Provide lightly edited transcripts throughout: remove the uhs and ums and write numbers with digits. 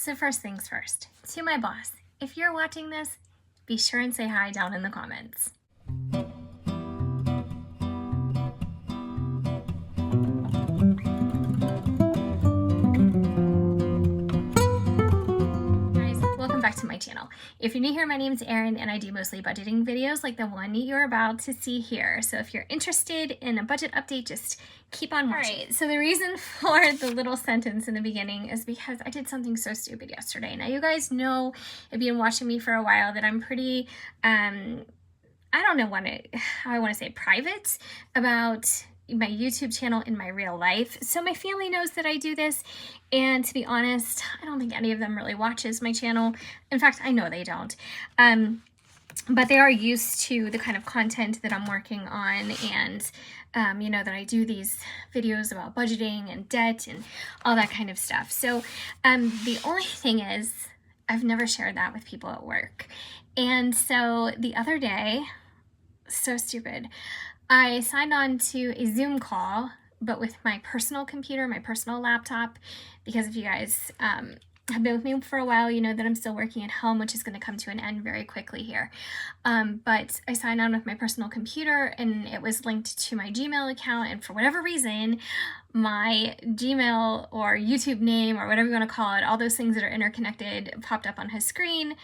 So first things first, to my boss, if you're watching this, be sure and say hi down in the comments. Welcome back to my channel. If you're new here, my name is Erin and I do mostly budgeting videos like the one you're about to see here. So if you're interested in a budget update, just keep on watching. All right, so the reason for the little sentence in the beginning is because I did something so stupid yesterday. Now you guys know, if you've been watching me for a while, that I'm pretty, I don't know how I want to say private about my YouTube channel in my real life. So my family knows that I do this, and to be honest, I don't think any of them really watches my channel. In fact, I know they don't. But they are used to the kind of content that I'm working on, and you know, that I do these videos about budgeting and debt and all that kind of stuff. So the only thing is, I've never shared that with people at work. And so the other day, so stupid, I signed on to a Zoom call, but with my personal computer, my personal laptop, because if you guys have been with me for a while, you know that I'm still working at home, which is going to come to an end very quickly here. But I signed on with my personal computer, and it was linked to my Gmail account, and for whatever reason, my Gmail or YouTube name or whatever you want to call it, all those things that are interconnected, popped up on his screen.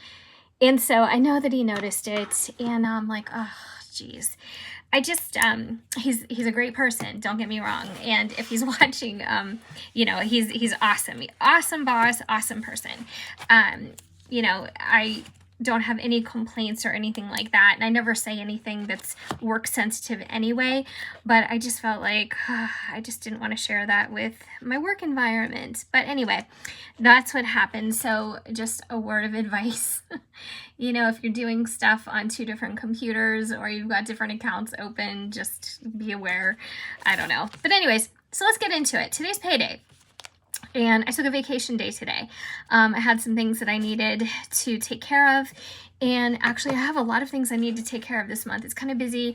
And so I know that he noticed it, and I'm like, oh, geez. I just, he's a great person, don't get me wrong. And if he's watching, you know, he's awesome. Awesome boss, awesome person. You know, I don't have any complaints or anything like that. And I never say anything that's work sensitive anyway, but I just felt like I just didn't want to share that with my work environment. But anyway, that's what happened. So just a word of advice. You know, if you're doing stuff on two different computers or you've got different accounts open, just be aware. I don't know. But anyways, so let's get into it. Today's payday. And I took a vacation day today. I had some things that I needed to take care of. And actually, I have a lot of things I need to take care of this month. It's kind of busy,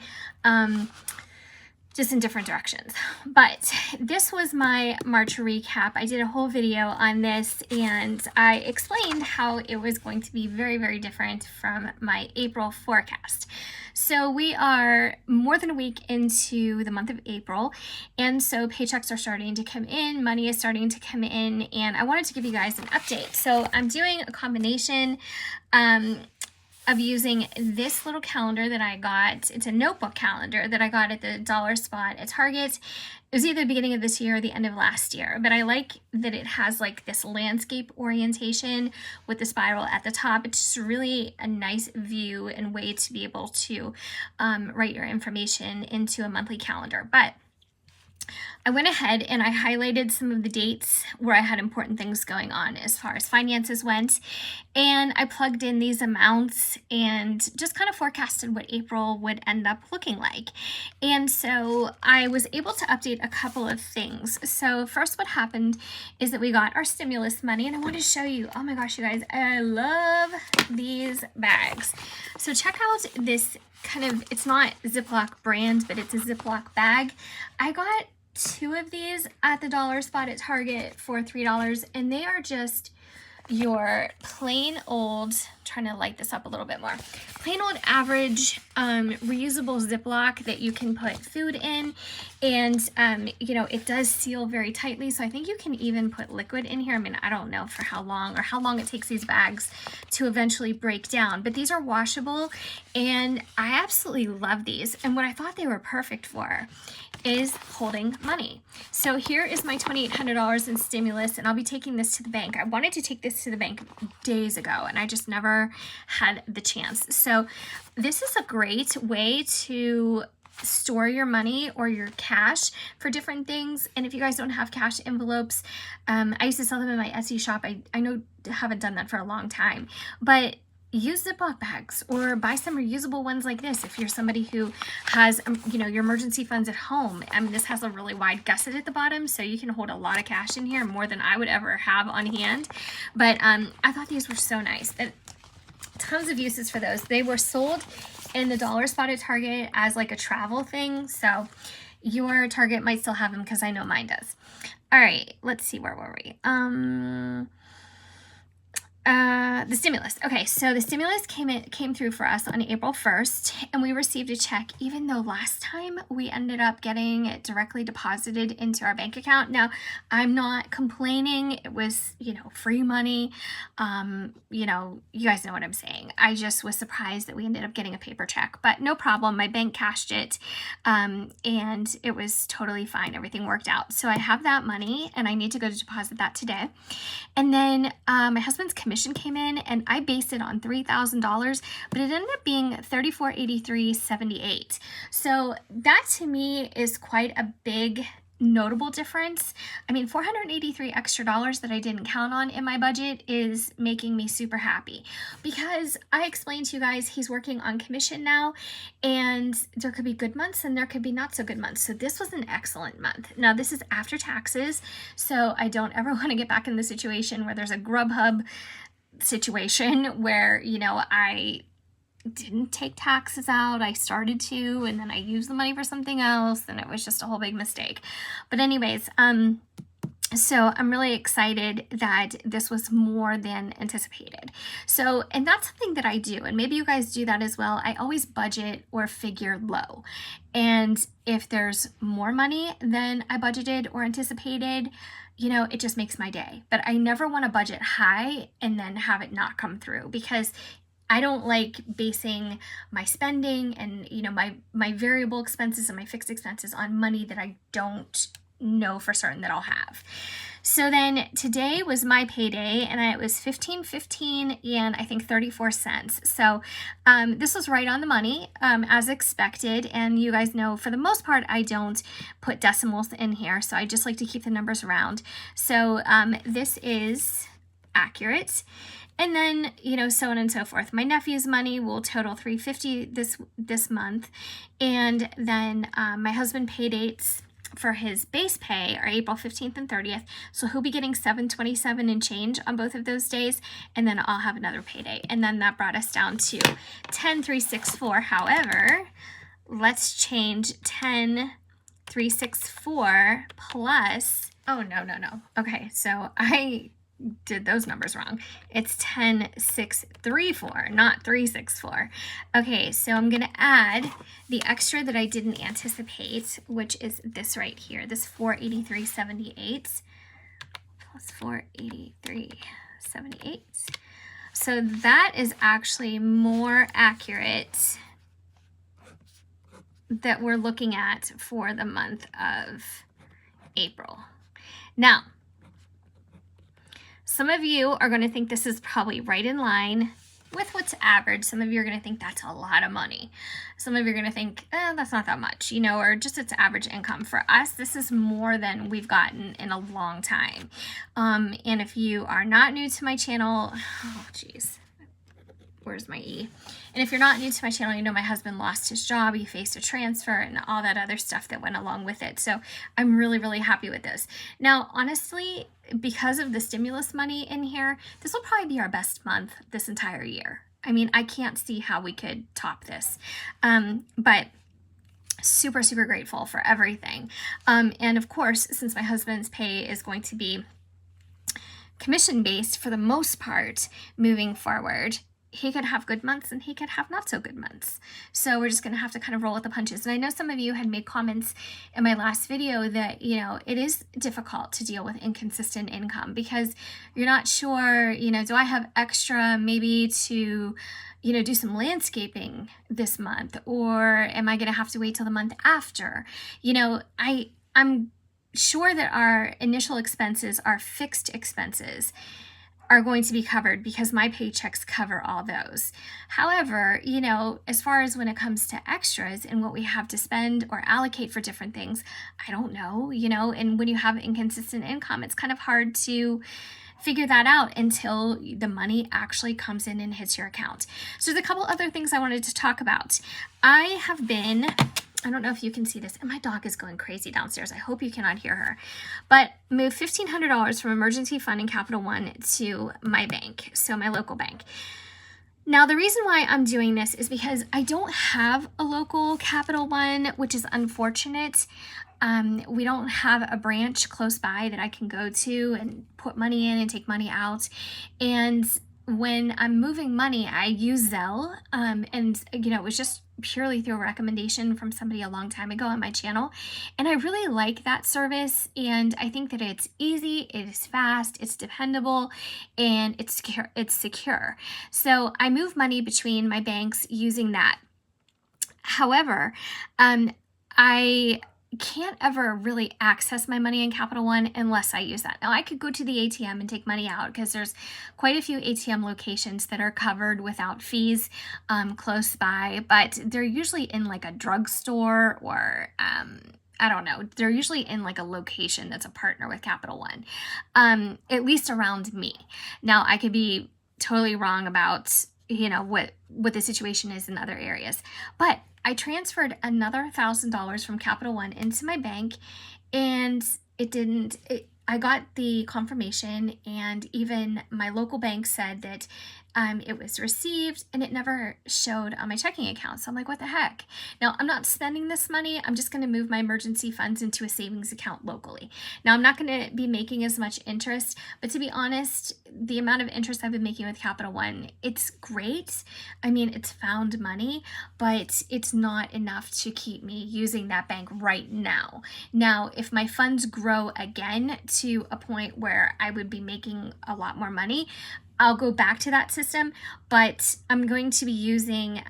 just in different directions. But this was my March recap. I did a whole video on this, and I explained how it was going to be very, very different from my April forecast. So we are more than a week into the month of April, and so paychecks are starting to come in, money is starting to come in, and I wanted to give you guys an update. So I'm doing a combination of using this little calendar that I got. It's a notebook calendar that I got at the dollar spot at Target. It was either the beginning of this year or the end of last year, but I like that it has like this landscape orientation with the spiral at the top. It's just really a nice view and way to be able to write your information into a monthly calendar. But I went ahead and I highlighted some of the dates where I had important things going on as far as finances went, and I plugged in these amounts and just kind of forecasted what April would end up looking like. And so I was able to update a couple of things. So first, what happened is that we got our stimulus money, and I want to show you, oh my gosh, you guys, I love these bags. So check out this kind of, it's not Ziploc brand, but it's a Ziploc bag. I got 2 of these at the dollar spot at Target for $3, and they are just your plain old, trying to light this up a little bit more, plain old average reusable Ziploc that you can put food in, and you know, it does seal very tightly, so I think you can even put liquid in here. I mean, I don't know for how long or how long it takes these bags to eventually break down, but these are washable, and I absolutely love these. And what I thought they were perfect for is holding money. So here is my $2,800 in stimulus, and I'll be taking this to the bank. I wanted to take this to the bank days ago, and I just never had the chance. So this is a great way to store your money or your cash for different things. And if you guys don't have cash envelopes, I used to sell them in my Etsy shop. I know I haven't done that for a long time, but use Ziploc bags or buy some reusable ones like this if you're somebody who has, you know, your emergency funds at home. I mean, this has a really wide gusset at the bottom, so you can hold a lot of cash in here, more than I would ever have on hand. But I thought these were so nice. Tons of uses for those. They were sold in the dollar spot at Target as like a travel thing, so your Target might still have them because I know mine does. All right, let's see, where were we? The stimulus. Okay, so the stimulus came through for us on April 1st, and we received a check, even though last time we ended up getting it directly deposited into our bank account. Now, I'm not complaining. It was, free money. You guys know what I'm saying. I just was surprised that we ended up getting a paper check, but no problem. My bank cashed it, and it was totally fine. Everything worked out. So I have that money, and I need to go to deposit that today. And then my husband's commission came in, and I based it on $3,000, but it ended up being $3483.78. So that to me is quite a big notable difference. I mean, $483 extra that I didn't count on in my budget is making me super happy, because I explained to you guys he's working on commission now, and there could be good months and there could be not so good months. So this was an excellent month. Now this is after taxes, so I don't ever want to get back in the situation where there's a Grubhub situation where, I didn't take taxes out. I started to, and then I used the money for something else, and it was just a whole big mistake. But anyways, so I'm really excited that this was more than anticipated. So, and that's something that I do, and maybe you guys do that as well. I always budget or figure low. And if there's more money than I budgeted or anticipated, it just makes my day. But I never want to budget high and then have it not come through, because I don't like basing my spending and, my variable expenses and my fixed expenses on money that I don't know for certain that I'll have. So then today was my payday, and it was $15.15 and I think 34 cents. So this was right on the money, as expected. And you guys know, for the most part, I don't put decimals in here, so I just like to keep the numbers round. So this is accurate. And then, so on and so forth. My nephew's money will total $350 this month. And then my husband pay dates for his base pay are April 15th and 30th. So he'll be getting $727 and change on both of those days. And then I'll have another payday. And then that brought us down to $10,364. However, let's change $10,364 plus, oh, no. Okay, so I did those numbers wrong. It's 10,634, not 364. Okay, so I'm gonna add the extra that I didn't anticipate, which is this right here, this 483.78 plus 483.78. So that is actually more accurate that we're looking at for the month of April. Now, some of you are going to think this is probably right in line with what's average. Some of you are going to think that's a lot of money. Some of you are going to think, that's not that much, or just it's average income. For us, this is more than we've gotten in a long time. And if you are not new to my channel, oh, geez. Where's my E? And if you're not new to my channel, my husband lost his job, he faced a transfer, and all that other stuff that went along with it. So I'm really, really happy with this. Now, honestly, because of the stimulus money in here, this will probably be our best month this entire year. I mean, I can't see how we could top this. But super, super grateful for everything. And of course, since my husband's pay is going to be commission-based for the most part moving forward, he could have good months and he could have not so good months. So we're just going to have to kind of roll with the punches. And I know some of you had made comments in my last video that, it is difficult to deal with inconsistent income, because you're not sure, do I have extra maybe to, do some landscaping this month, or am I going to have to wait till the month after? I'm sure that our initial expenses, our fixed expenses, are going to be covered because my paychecks cover all those. However, as far as when it comes to extras and what we have to spend or allocate for different things, I don't know, and when you have inconsistent income, it's kind of hard to figure that out until the money actually comes in and hits your account. So there's a couple other things I wanted to talk about. I don't know if you can see this, and my dog is going crazy downstairs. I hope you cannot hear her. But moved $1,500 from emergency fund in Capital One to my bank, so my local bank. Now, the reason why I'm doing this is because I don't have a local Capital One, which is unfortunate. We don't have a branch close by that I can go to and put money in and take money out. And when I'm moving money, I use Zelle, and it was just purely through a recommendation from somebody a long time ago on my channel, and I really like that service, and I think that it's easy, it is fast, it's dependable, and it's secure. So I move money between my banks using that. However, I can't ever really access my money in Capital One unless I use that. Now, I could go to the ATM and take money out because there's quite a few ATM locations that are covered without fees close by, but they're usually in like a drugstore or I don't know. They're usually in like a location that's a partner with Capital One, at least around me. Now, I could be totally wrong about what the situation is in other areas, but I transferred another $1,000 from Capital One into my bank, and I got the confirmation, and even my local bank said that it was received, and it never showed on my checking account. So I'm like, what the heck? Now, I'm not spending this money. I'm just going to move my emergency funds into a savings account locally. Now, I'm not going to be making as much interest, but to be honest, the amount of interest I've been making with Capital One, it's great. I mean, it's found money, but it's not enough to keep me using that bank right now. Now, if my funds grow again to a point where I would be making a lot more money, I'll go back to that system, but I'm going to be using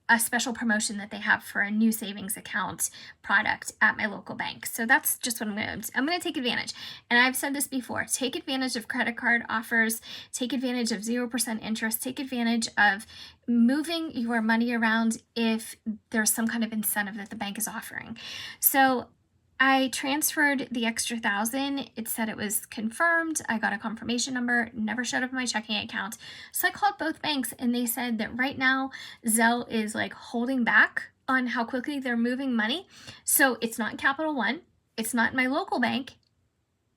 a special promotion that they have for a new savings account product at my local bank. So that's just what I'm going to take advantage. And I've said this before, take advantage of credit card offers, take advantage of 0% interest, take advantage of moving your money around if there's some kind of incentive that the bank is offering. So I transferred the extra $1,000. It said it was confirmed. I got a confirmation number, never showed up in my checking account. So I called both banks, and they said that right now Zelle is like holding back on how quickly they're moving money. So it's not in Capital One. It's not in my local bank.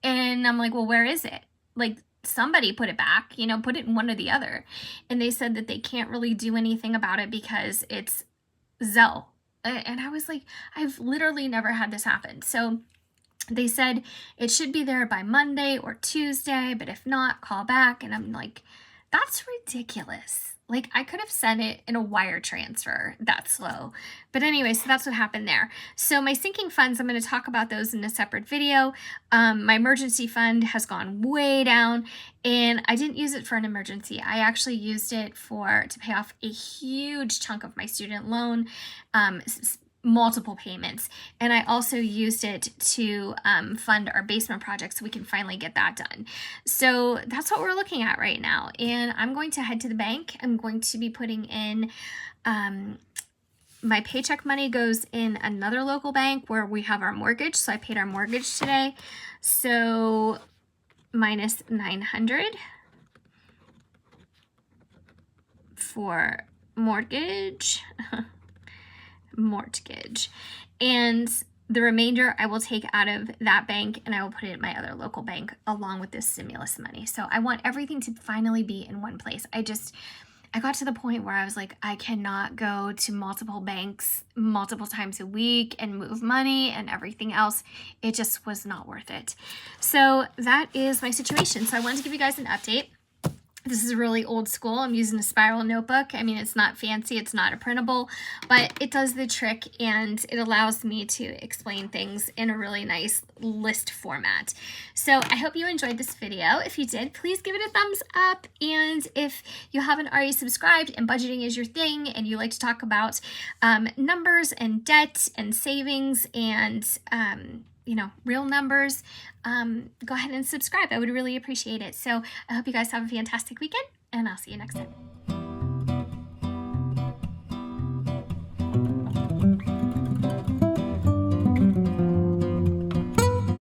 And I'm like, well, where is it? Like, somebody put it back, put it in one or the other. And they said that they can't really do anything about it because it's Zelle. And I was like, I've literally never had this happen. So they said it should be there by Monday or Tuesday, but if not, call back. And I'm like, that's ridiculous. Like, I could have sent it in a wire transfer that slow. But anyway, so that's what happened there. So my sinking funds, I'm going to talk about those in a separate video. My emergency fund has gone way down, and I didn't use it for an emergency. I actually used it to pay off a huge chunk of my student loan, multiple payments. And I also used it to fund our basement project so we can finally get that done. So that's what we're looking at right now. And I'm going to head to the bank. I'm going to be putting in my paycheck money goes in another local bank where we have our mortgage. So I paid our mortgage today. So minus $900 for mortgage. And the remainder I will take out of that bank, and I will put it in my other local bank along with this stimulus money. So I want everything to finally be in one place. I got to the point where I was like, I cannot go to multiple banks multiple times a week and move money and everything else. It just was not worth it. So that is my situation. So I wanted to give you guys an update. This is really old school. I'm using a spiral notebook. I mean, it's not fancy, it's not a printable, but it does the trick, and it allows me to explain things in a really nice list format. So I hope you enjoyed this video. If you did, please give it a thumbs up. And if you haven't already subscribed and budgeting is your thing and you like to talk about numbers and debt and savings and real numbers, go ahead and subscribe. I would really appreciate it. So I hope you guys have a fantastic weekend, and I'll see you next time.